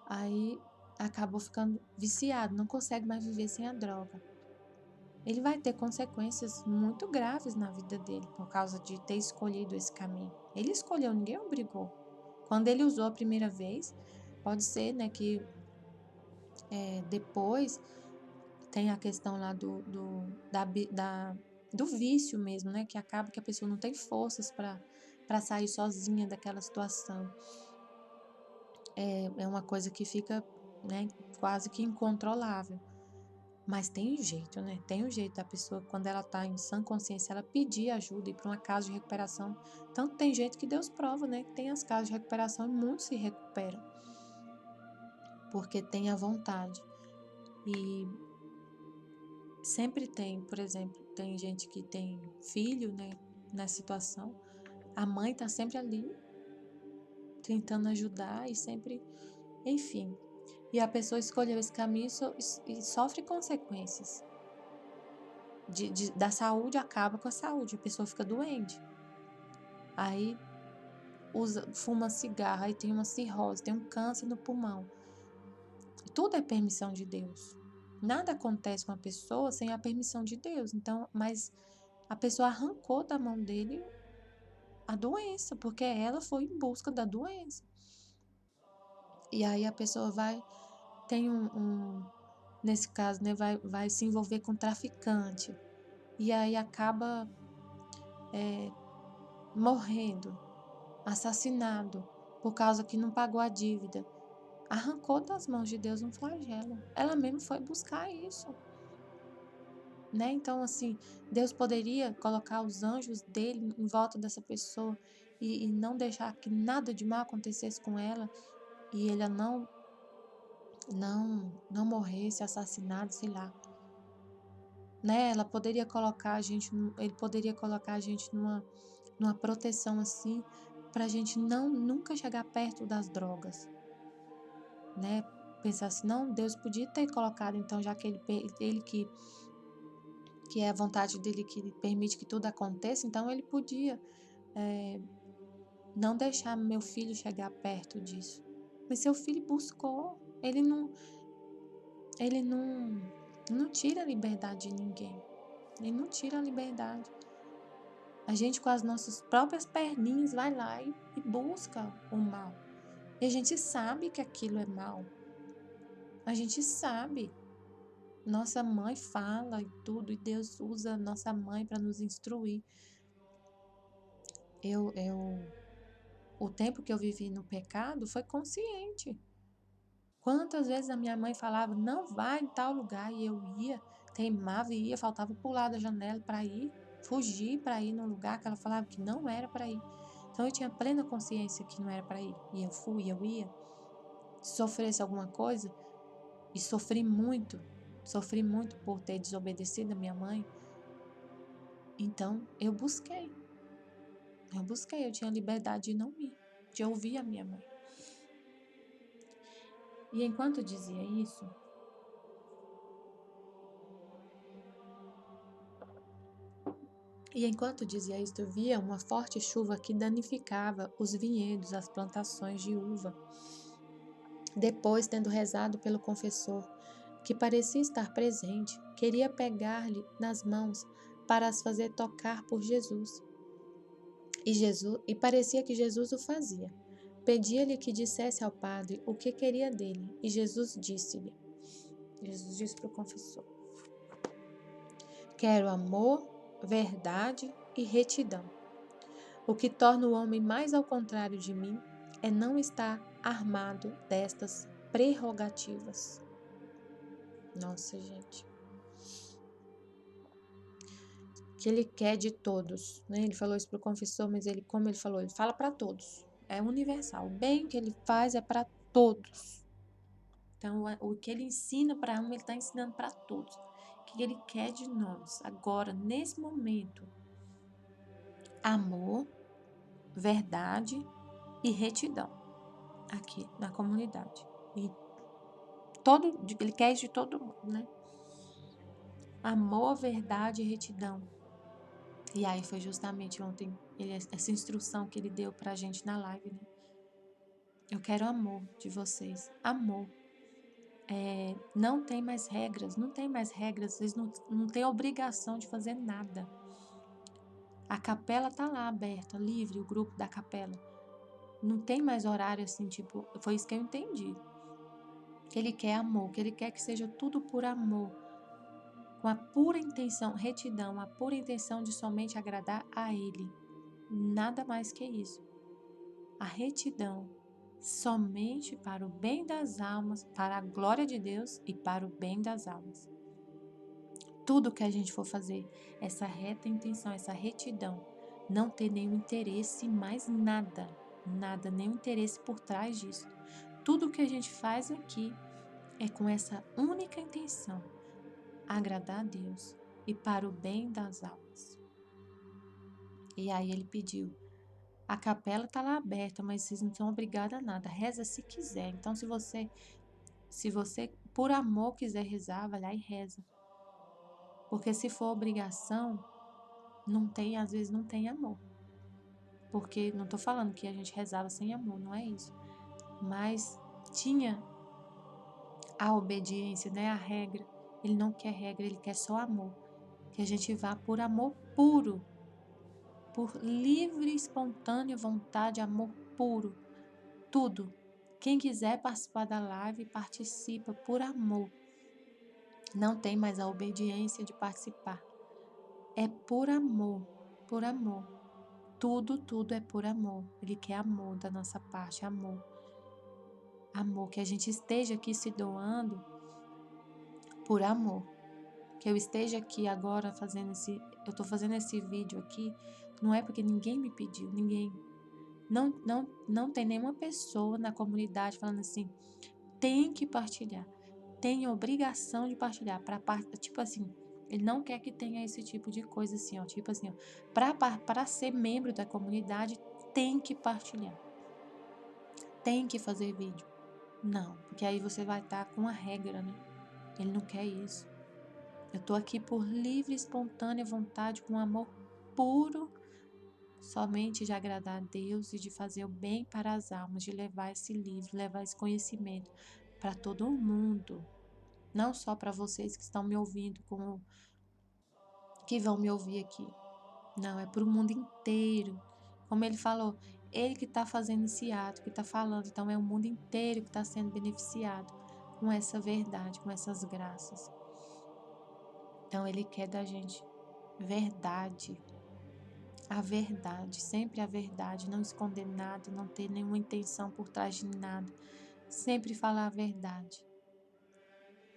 Aí acabou ficando viciado, não consegue mais viver sem a droga. Ele vai ter consequências muito graves na vida dele por causa de ter escolhido esse caminho. Ele escolheu, ninguém obrigou. Quando ele usou a primeira vez, pode ser, né, que depois tem a questão lá do vício mesmo, né? Que acaba que a pessoa não tem forças para sair sozinha daquela situação. É uma coisa que fica, né, quase que incontrolável. Mas tem um jeito, né? Tem um jeito da pessoa, quando ela tá em sã consciência, ela pedir ajuda, ir para uma casa de recuperação. Tanto tem jeito que Deus prova, né? Que tem as casas de recuperação e muitos se recuperam. Porque tem a vontade. E sempre tem, por exemplo, tem gente que tem filho, né, nessa situação. A mãe tá sempre ali tentando ajudar e sempre, enfim. E a pessoa escolheu esse caminho e sofre consequências. da saúde acaba com a saúde, a pessoa fica doente. Aí fuma cigarro, aí tem uma cirrose, tem um câncer no pulmão. Tudo é permissão de Deus. Nada acontece com a pessoa sem a permissão de Deus. Então, mas a pessoa arrancou da mão dele a doença, porque ela foi em busca da doença. E aí a pessoa tem nesse caso, né, vai se envolver com traficante. E aí acaba morrendo, assassinado, por causa que não pagou a dívida. Arrancou das mãos de Deus um flagelo. Ela mesmo foi buscar isso, né? Então, assim, Deus poderia colocar os anjos dele em volta dessa pessoa e não deixar que nada de mal acontecesse com ela e ela não morresse assassinada, sei lá, né? Ela poderia colocar a gente, ele poderia colocar a gente numa proteção assim, pra gente nunca chegar perto das drogas, né? Pensar assim, não, Deus podia ter colocado, então, já que ele que é a vontade dele que permite que tudo aconteça, então ele podia não deixar meu filho chegar perto disso. Mas seu filho buscou, ele não tira a liberdade de ninguém. Ele não tira a liberdade. A gente com as nossas próprias perninhas vai lá e busca o mal. E a gente sabe que aquilo é mal. A gente sabe. Nossa mãe fala e tudo, e Deus usa a nossa mãe para nos instruir. O tempo que eu vivi no pecado foi consciente. Quantas vezes a minha mãe falava, não vai em tal lugar, e eu ia, teimava e ia, faltava pular da janela para ir, fugir para ir num lugar que ela falava que não era para ir. Então eu tinha plena consciência que não era para ir, e eu fui, eu ia. Se sofresse alguma coisa, e sofri muito por ter desobedecido a minha mãe, então eu tinha liberdade de não ir, de ouvir a minha mãe. E enquanto eu dizia isso, eu via uma forte chuva que danificava os vinhedos, as plantações de uva. Depois, tendo rezado pelo confessor, que parecia estar presente, queria pegar-lhe nas mãos para as fazer tocar por Jesus. E parecia que Jesus o fazia. Pedia-lhe que dissesse ao padre o que queria dele, e Jesus disse para o confessor: quero amor, verdade e retidão. O que torna o homem mais ao contrário de mim é não estar armado destas prerrogativas. Nossa, gente. Que ele quer de todos, né? Ele falou isso pro confessor, mas como ele falou, ele fala para todos. É universal. O bem que ele faz é para todos. Então, o que ele ensina para um, ele está ensinando para todos. O que ele quer de nós agora, nesse momento? Amor, verdade e retidão aqui na comunidade. E ele quer isso de todo mundo, né? Amor, verdade e retidão. E aí foi justamente ontem essa instrução que ele deu pra gente na live, né? Eu quero amor de vocês. Amor. Não tem mais regras, vocês não têm obrigação de fazer nada. A capela tá lá aberta, livre, o grupo da capela. Não tem mais horário assim, tipo, foi isso que eu entendi. Que ele quer amor, que ele quer que seja tudo por amor. Com a pura intenção, retidão, a pura intenção de somente agradar a ele. Nada mais que isso. A retidão, somente para o bem das almas, para a glória de Deus e para o bem das almas. Tudo que a gente for fazer, essa reta intenção, essa retidão, não ter nenhum interesse, mais nada, nenhum interesse por trás disso. Tudo que a gente faz aqui é com essa única intenção, agradar a Deus e para o bem das almas. E aí ele pediu, a capela está lá aberta, mas vocês não são obrigados a nada, reza se quiser. Então se você por amor quiser rezar, vai lá e reza. Porque se for obrigação, não tem, às vezes não tem amor. Porque não tô falando que a gente rezava sem amor, não é isso. Mas tinha a obediência, né? A regra. Ele não quer regra, ele quer só amor. Que a gente vá por amor puro, por livre e espontânea vontade, amor puro. Tudo. Quem quiser participar da live, participa por amor. Não tem mais a obediência de participar. É por amor, por amor. Tudo, tudo é por amor. Ele quer amor da nossa parte, amor. Amor, que a gente esteja aqui se doando por amor. Que eu esteja aqui agora eu tô fazendo esse vídeo aqui, não é porque ninguém me pediu, ninguém. Não tem nenhuma pessoa na comunidade falando assim, tem que partilhar, tem obrigação de partilhar, tipo assim, ele não quer que tenha esse tipo de coisa assim, ó, tipo assim, ó, para ser membro da comunidade, tem que partilhar, tem que fazer vídeo. Não, porque aí você vai estar com a regra, né? Ele não quer isso. Eu tô aqui por livre e espontânea vontade, com amor puro, somente de agradar a Deus e de fazer o bem para as almas, de levar esse livro, levar esse conhecimento para todo mundo, não só para vocês que estão me ouvindo, como que vão me ouvir aqui. Não, é para o mundo inteiro. Como ele falou, ele que está fazendo esse ato, que está falando, então é o mundo inteiro que está sendo beneficiado com essa verdade, com essas graças. Então ele quer da gente verdade, a verdade, sempre a verdade, não esconder nada, não ter nenhuma intenção por trás de nada, sempre falar a verdade,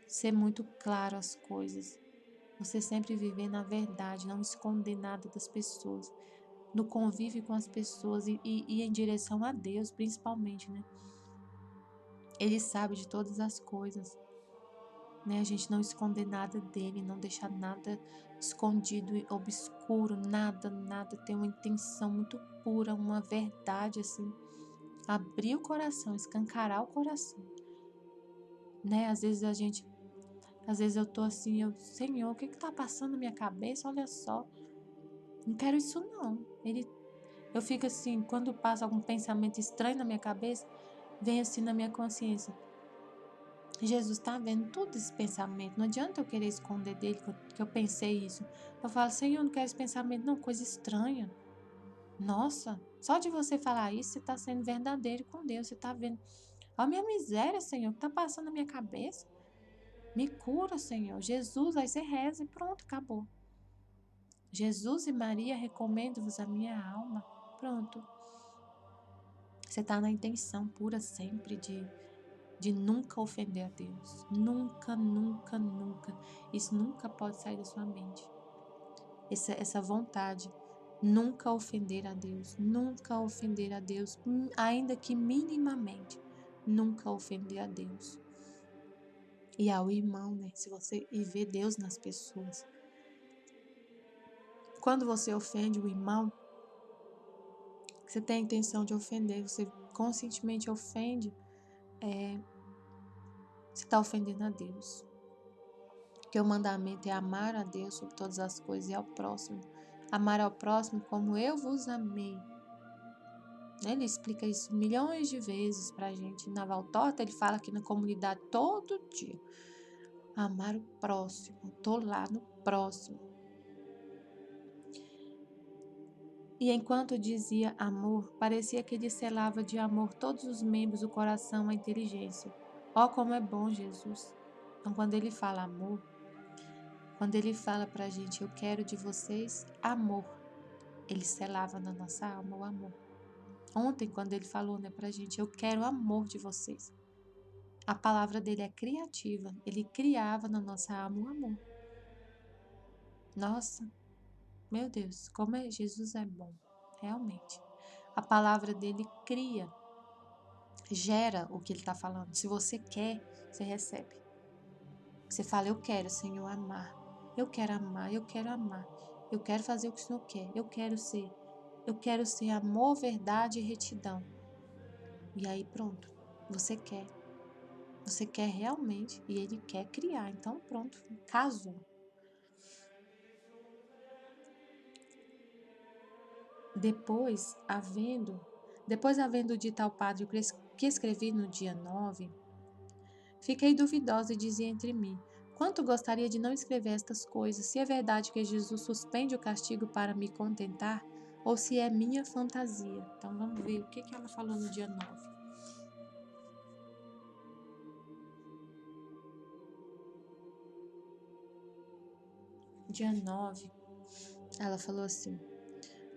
ser muito claro as coisas, você sempre viver na verdade, não esconder nada das pessoas, no convívio com as pessoas e em direção a Deus, principalmente, né? Ele sabe de todas as coisas, né? A gente não esconder nada dele, não deixar nada escondido e obscuro, nada, ter uma intenção muito pura, uma verdade assim, abrir o coração, escancarar o coração, né? Às vezes eu tô assim, Senhor, o que que tá passando na minha cabeça? Olha só, não quero isso não. Eu fico assim, quando passa algum pensamento estranho na minha cabeça, vem assim na minha consciência. Jesus está vendo todo esse pensamento. Não adianta eu querer esconder dele que eu pensei isso. Eu falo, Senhor, eu não quero esse pensamento, não, coisa estranha. Nossa, só de você falar isso, você está sendo verdadeiro com Deus. Você está vendo a minha miséria, Senhor, que está passando na minha cabeça. Me cura, Senhor. Jesus, aí você reza e pronto, acabou. Jesus e Maria, recomendo-vos a minha alma. Pronto. Você está na intenção pura sempre de nunca ofender a Deus. Nunca. Isso nunca pode sair da sua mente. Essa vontade. Nunca ofender a Deus. Nunca ofender a Deus, ainda que minimamente. Nunca ofender a Deus. E ao irmão, né? Se você e ver Deus nas pessoas. Quando você ofende o irmão, você tem a intenção de ofender, você conscientemente ofende, você está ofendendo a Deus. Porque o mandamento é amar a Deus sobre todas as coisas e ao próximo. Amar ao próximo como eu vos amei. Ele explica isso milhões de vezes pra gente. Na Valtorta, ele fala aqui na comunidade todo dia. Amar o próximo. Tô lá no próximo. E enquanto dizia amor, parecia que ele selava de amor todos os membros do coração, a inteligência. Ó, como é bom Jesus. Então, quando ele fala amor, quando ele fala pra gente, eu quero de vocês amor, ele selava na nossa alma o amor. Ontem, quando ele falou, né, pra gente, eu quero amor de vocês. A palavra dele é criativa. Ele criava na nossa alma o amor. Nossa, meu Deus, como Jesus é bom, realmente. A palavra dele cria, gera o que ele está falando. Se você quer, você recebe. Você fala, eu quero, Senhor, amar. Eu quero amar, eu quero amar. Eu quero fazer o que o Senhor quer. Eu quero ser amor, verdade e retidão. E aí pronto, você quer. Você quer realmente e ele quer criar. Então pronto, casou. Depois, havendo dito ao padre o que escrevi no dia 9, fiquei duvidosa e dizia entre mim: quanto gostaria de não escrever estas coisas, se é verdade que Jesus suspende o castigo para me contentar, ou se é minha fantasia. Então vamos ver o que ela falou no dia 9. Dia 9, ela falou assim: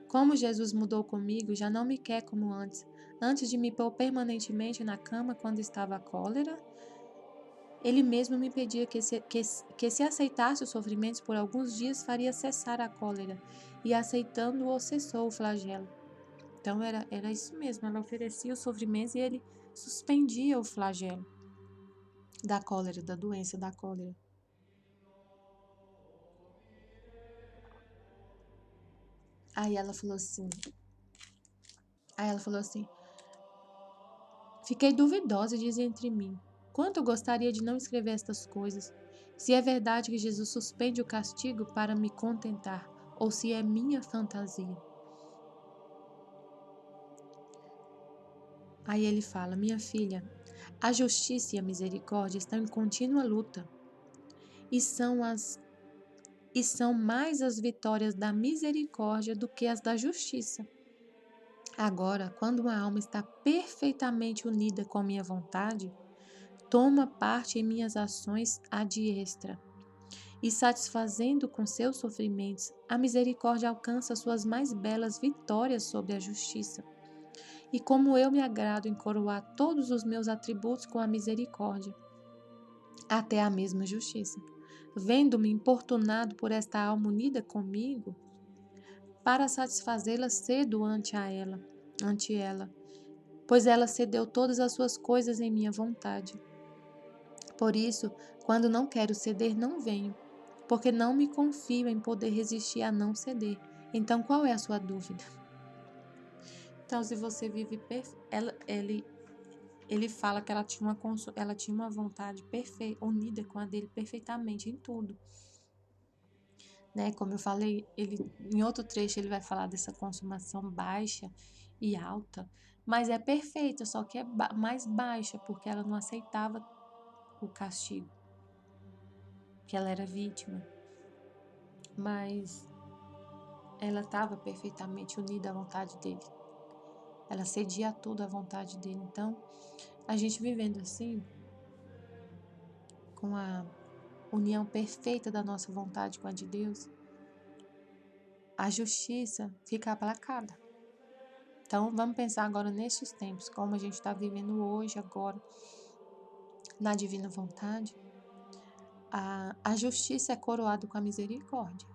como Jesus mudou comigo, já não me quer como antes. Antes de me pôr permanentemente na cama quando estava a cólera, ele mesmo me pedia que se aceitasse os sofrimentos por alguns dias, faria cessar a cólera. E aceitando-o, cessou o flagelo. Então era isso mesmo, ela oferecia os sofrimentos e ele suspendia o flagelo da cólera, da doença da cólera. Aí ela falou assim, aí ela falou assim: fiquei duvidosa e dizia entre mim: quanto eu gostaria de não escrever estas coisas, se é verdade que Jesus suspende o castigo para me contentar, ou se é minha fantasia. Aí ele fala: minha filha, a justiça e a misericórdia estão em contínua luta, e são mais as vitórias da misericórdia do que as da justiça. Agora, quando uma alma está perfeitamente unida com a minha vontade, toma parte em minhas ações à diestra, e satisfazendo com seus sofrimentos, a misericórdia alcança suas mais belas vitórias sobre a justiça. E como eu me agrado em coroar todos os meus atributos com a misericórdia, até a mesma justiça, vendo-me importunado por esta alma unida comigo, para satisfazê-la cedo ante ela, pois ela cedeu todas as suas coisas em minha vontade. Por isso, quando não quero ceder, não venho, porque não me confio em poder resistir a não ceder. Então, qual é a sua dúvida? Então, se você vive ele fala que ela tinha uma vontade perfeita, unida com a dele perfeitamente em tudo, né? Como eu falei, em outro trecho ele vai falar dessa consumação baixa e alta, mas é perfeita, só que é mais baixa porque ela não aceitava o castigo, que ela era vítima, mas ela estava perfeitamente unida à vontade dele. Ela cedia a tudo à vontade dele. Então, a gente vivendo assim, com a união perfeita da nossa vontade com a de Deus, a justiça fica aplacada. Então, vamos pensar agora nestes tempos, como a gente está vivendo hoje, agora, na divina vontade. A justiça é coroada com a misericórdia.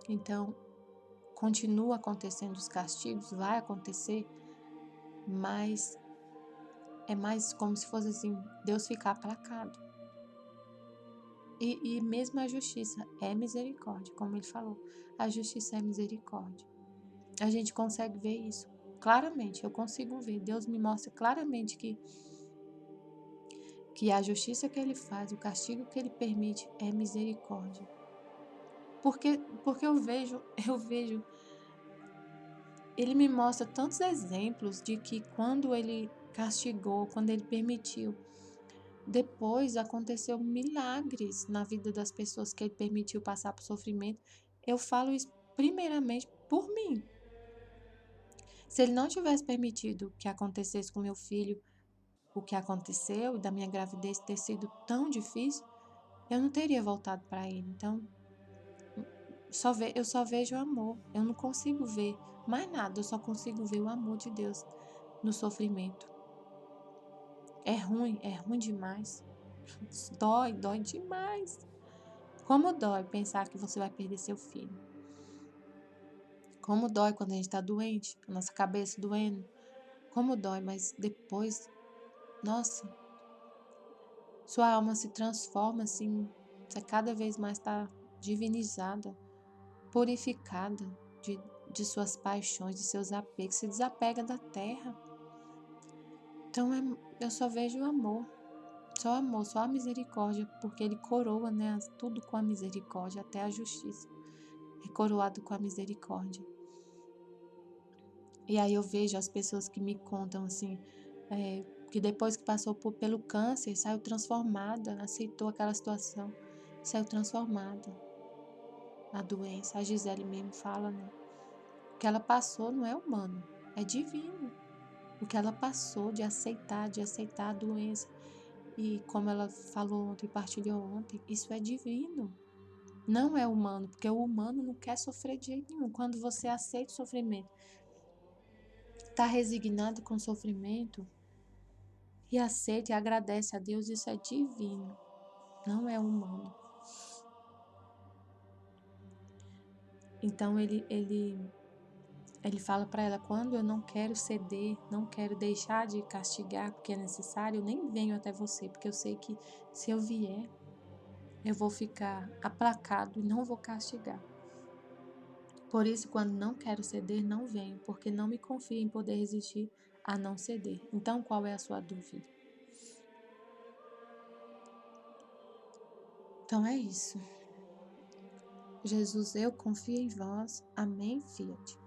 Então, continua acontecendo os castigos, vai acontecer, mas é mais como se fosse assim, Deus ficar aplacado. E mesmo a justiça é misericórdia, como ele falou. A justiça é misericórdia. A gente consegue ver isso claramente. Eu consigo ver. Deus me mostra claramente que a justiça que ele faz, o castigo que ele permite é misericórdia. Porque eu vejo, ele me mostra tantos exemplos de que quando ele castigou, quando ele permitiu, depois aconteceu milagres na vida das pessoas que ele permitiu passar por sofrimento. Eu falo isso primeiramente por mim. Se ele não tivesse permitido que acontecesse com meu filho o que aconteceu, da minha gravidez ter sido tão difícil, eu não teria voltado para ele. Então, eu só vejo amor. Eu não consigo ver mais nada, eu só consigo ver o amor de Deus no sofrimento. É ruim demais. Dói demais. Como dói pensar que você vai perder seu filho. Como dói quando a gente está doente, a nossa cabeça doendo. Como dói, mas depois, nossa, sua alma se transforma assim, você cada vez mais está divinizada, purificada de suas paixões, de seus apegos, se desapega da terra. Então eu só vejo amor, só a misericórdia, porque ele coroa, né, tudo com a misericórdia, até a justiça é coroado com a misericórdia. E aí eu vejo as pessoas que me contam assim, que depois que passou pelo câncer, saiu transformada, aceitou aquela situação, saiu transformada a doença. A Gisele mesmo fala, né? O que ela passou não é humano, é divino. O que ela passou de aceitar a doença. E como ela falou ontem, partilhou ontem, isso é divino. Não é humano, porque o humano não quer sofrer de jeito nenhum. Quando você aceita o sofrimento, está resignado com o sofrimento e aceita e agradece a Deus, isso é divino, não é humano. Então ele fala para ela: quando eu não quero ceder, não quero deixar de castigar porque é necessário, eu nem venho até você, porque eu sei que se eu vier, eu vou ficar aplacado e não vou castigar. Por isso, quando não quero ceder, não venho, porque não me confio em poder resistir a não ceder. Então, qual é a sua dúvida? Então é isso. Jesus, eu confio em vós. Amém, Fiat.